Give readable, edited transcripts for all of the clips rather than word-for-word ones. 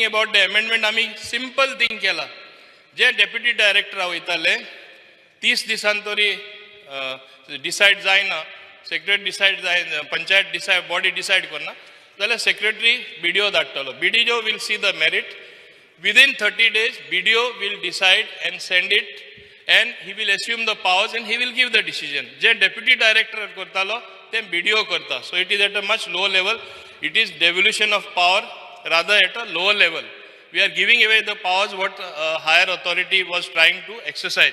about the amendment, आम्ही simple thing केला. जे deputy director वयताले 30 दिसांतरी decide जायना, secretary decide जायना, panchayat decide, body decide करना, जाल्यार secretary BDO धाडटलो. BDO will see the merit. Within 30 days, BDO will decide and send it, and he will assume the powers and he will give the decision. J deputy director करतालो, then BDO करता. So it is at a much lower level. It is devolution of power rather at a lower level. We are giving away the powers what higher authority was trying to exercise.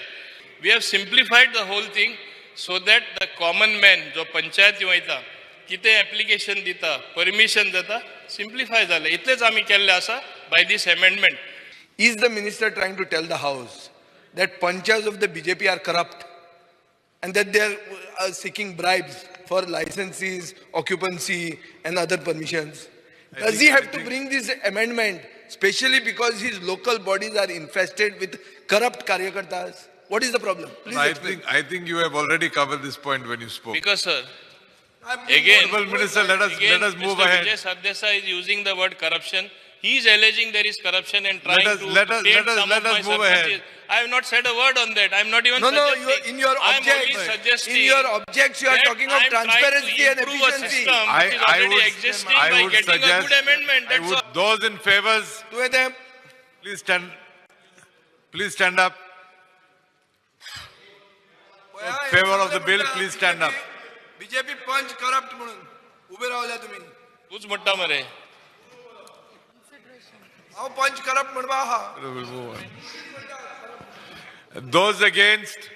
We have simplified the whole thing so that the common man, जो पंचायत वयता, कितें application दिता, permission जाता, simplify जाले. इतलेच आमी केल्ले आसा by this amendment. Is the minister trying to tell the House that panchayats of the BJP are corrupt and that they are seeking bribes for licenses, occupancy and other permissions? Does he have to bring this amendment, especially because his local bodies are infested with corrupt karyakartas? What is the problem? Please explain. I think you have already covered this point when you spoke. Because, sir, Again, Minister, let us move Mr. ahead. Vijay Sardesai is using the word corruption. He is alleging there is corruption and trying to let us move ahead. I have not said a word on that. I am not even suggesting. In your objects, you are talking of transparency and efficiency. I would getting a good amendment. That's all. Those in favor, please stand up. In favor of the bill, please stand up. BJP punch corrupt म्हणून उभे रावल्या तुम्ही. तूच म्हणता मरे. हांव punch corrupt म्हणवा हा. Those against,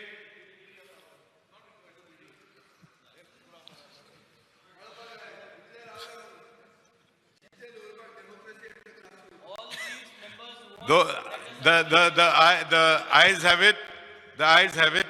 the ayes have it. The ayes have it.